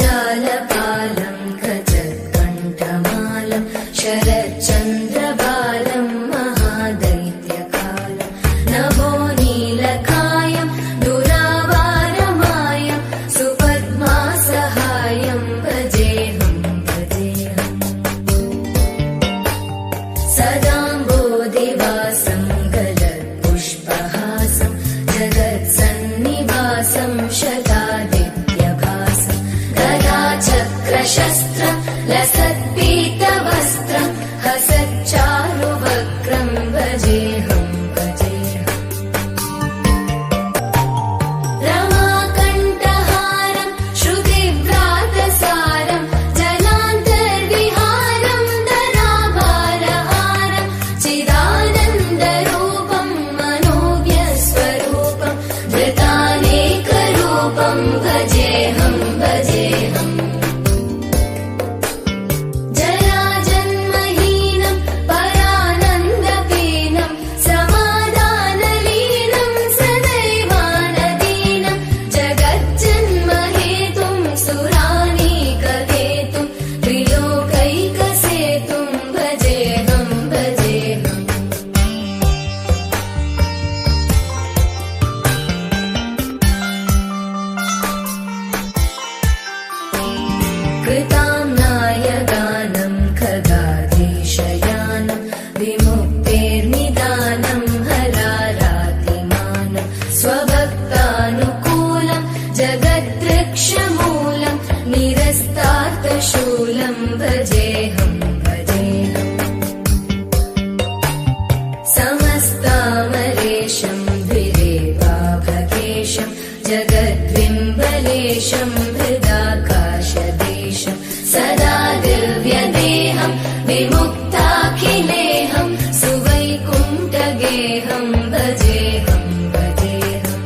जगज्जालपालं खचत्कण्ठमालं शरच्चन्द्रबालं महादैत्यकालं नभो नीलकायं दुरावारमायं सुपद्मासहायं भजेऽहं भजेऽहम् सदाम्बोधिवासं गलत्पुष्पहासं जगत्सन्निवासं शतादित्यभासं गदाचक्रशस्त्रं लसत्पीतवस्त्रं हसच्चारुवक्त्रं भजेऽहं भजेऽहम् रमाकण्ठहारं श्रुतिव्रातसारं जलान्तर्विहारं धराभारहारं चिदानन्दरूपं मनोव्यस्वरूपं धृतानेकरूपं भजेऽहं भजेऽहम् जराजन्महीनं परानन्दपीनं समाधानलीनं सदैवानदीनं जगज्जन्महेतुं सुरानीकहेतुं त्रिलोकैकसेतुं भजेऽहं भजेऽहम् कृताम्नायगानं खगाधीशयानं विमुक्तेर्निदानं हरारातिमानं स्वभक्तानुकूलं जगद्वृक्षमूलं निरस्तार्थशूलं भजेऽहं भजेऽहम् समस्तामरेशं द्विरेवाभगेशं जगद्विम्बलेशं हृदाकाशदेशं सदा दिव्यदेहं विमुक्ताखिलेहं सुवैकुण्ठगेहं भजेऽहं भजेऽहम्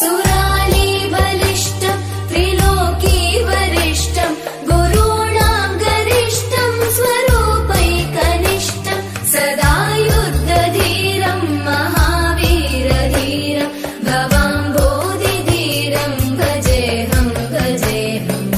सुरालीबलिष्ठं त्रिलोकीवरिष्ठं गुरूणां गरिष्ठं स्वरूपैकनिष्ठं सदा युद्धधीरं महावीरधीरं भवाम्बोधिधीरं भजेऽहं भजेऽहम्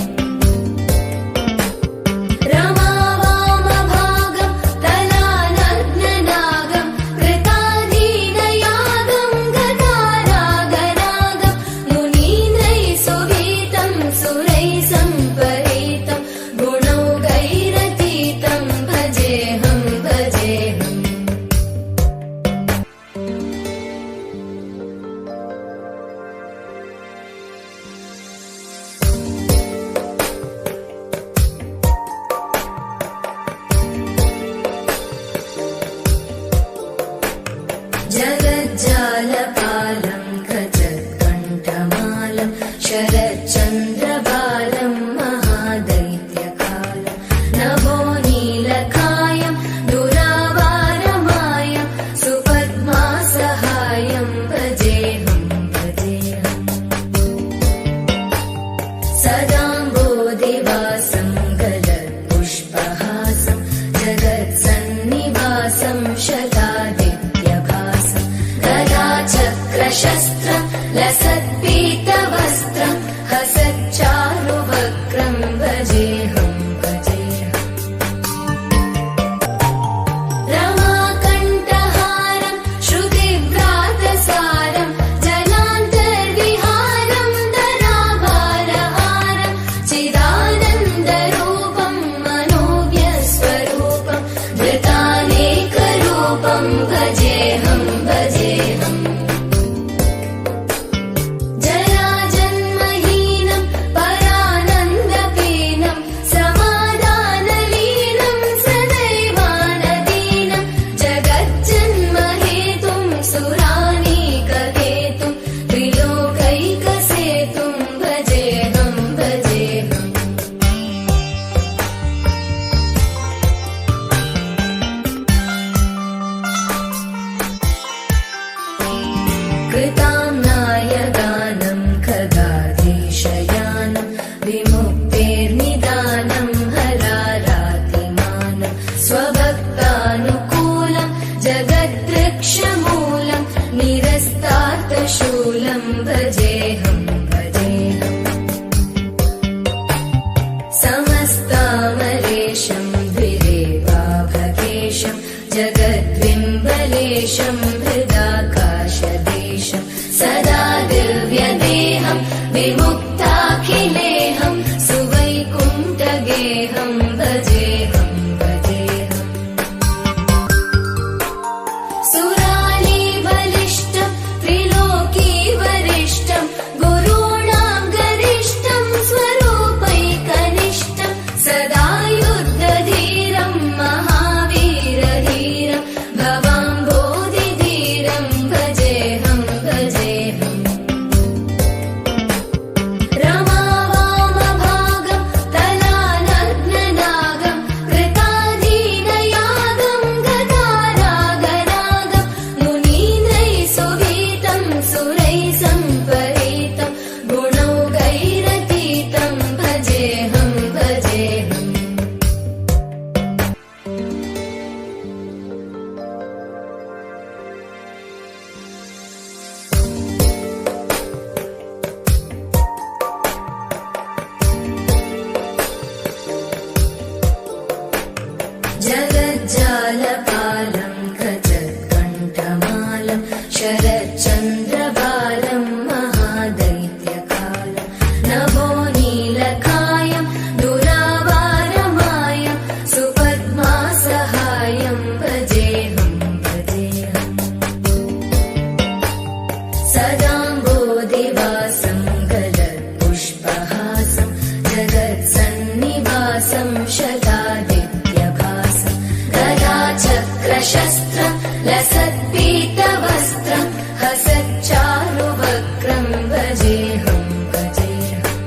रमावामभागं तलानग्ननागं कृताधीनयागं गतारागरागं मुनीन्द्रैः सुवीतं सुरैः सम्परीतं गुणौघैरतीतं भजेऽहं भजेऽहम् जगज्जालपालं खचत्कण्ठमालं शरच्चन्द्रबालं महादैत्यकालं नभो नीलकायं दुरावारमायं सुपद्मासहायं भजेऽहं भजेऽहम् सदाम्बोधिवासं गलत्पुष्पहासं जगत्सन्निवासं शतादित्यभासं गदाचक्रशस्त्रं लसत्पीतवस्त्रं हसच्चारुवक्त्रं भजेऽहं भजेऽहम् रमाकण्ठहारं श्रुतिव्रातसारं जलान्तर्विहारं धराभारहारं भजेऽहं भजेऽहम् समस्तामलेशं द्विरेवाभकेशं जगद्विम्बलेशं हृदाकाशदेशं सदा दिव्यदेहं विमुक्ताखिलेहं सुवैकुण्ठगेहं भजेऽहं भजेऽहम् सुरालीबलिष्ठं त्रिलोकीवरिष्ठं गुरूणां गरिष्ठं स्वरूपैकनिष्ठं सदा युद्धधीरं महावीरधीरं भवाम्भोधिधीरं भजेऽहं भजेऽहम् रमावामभागं तलानग्ननागं कृताधीनयागं गदारागरागं मुनीन्द्रैः सुगीतं सुरैः सम्परीतं गुणौघैरतीतं भजेऽहं भजेऽहम् जगज्जालपालं खचत्कण्ठमालं शरच्चन्द्रबालं महादैत्यकालं नभोनीलकायं दुरावारमायं सुपद्मासहायं भजेऽहं भजेऽहम् सदाम्बोधिवासं गलत्पुष्पहासं जगत्सन्निवासं शतादित्यभासं गदाचक्रशस्त्रं लसत्पीतवस्त्रं हसच्चारुवक्त्रं भजेऽहं भजेऽहम्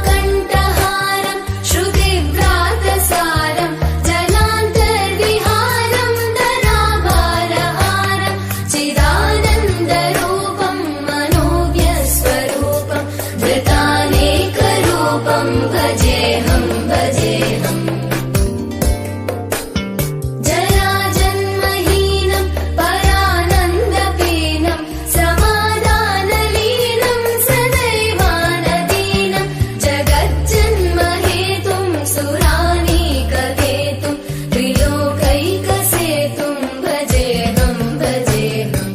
रमाकण्ठहारं श्रुतिव्रातसारं जलान्तर्विहारं धराभारहारं चिदानन्दरूपं मनोज्ञस्वरूपं धृतानेकरूपं भजेऽहं भजेऽहम् जराजन्महीनं परानन्दपीनं समाधानलीनं सदैवानदीनं जगज्जन्महेतुं सुरानीकहेतुं त्रिलोकैकसेतुं भजेऽहं भजेऽहम्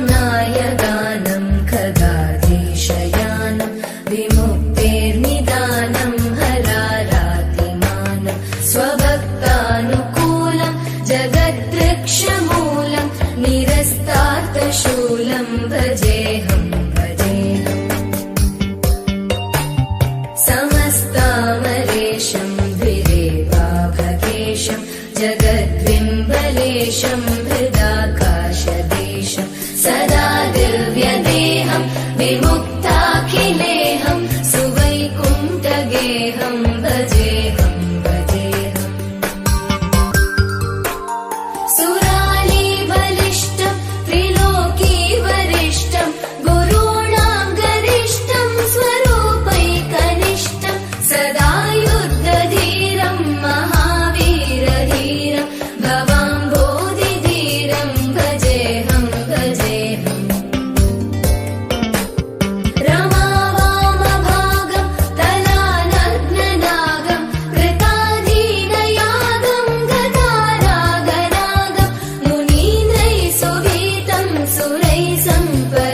कृताम्नायगानं खगाधीशयानं विमुक्तेर्निदानं हरारातिमानं स्वभक्तानुकूलं जगद्वृक्षमूलं निरस्तार्थशूलं भजेऽहं भजेऽहम् समस्तामलेशं द्विरेवाभकेशं जगद्विम्बलेशं हृदाकाशदेशं सदा दिव्यदेहं विमुक्ताखिलेहं सुवैकुण्ठगेहं भजेऽहं भजेऽहम् सुरालीबलिष्ठं त्रिलोकीवरिष्ठं गुरूणां गरिष्ठं स्वरूपैकनिष्ठं सदा युद्धधीरं महावीरधीरं भवाम्भोधिधीरं भजेऽहं भजेऽहम् रमावामभागं तलानग्ननागं कृताधीनयागं गदारागरागं मुनीन्द्रैः सुगीतं सुरैः सम्परीतं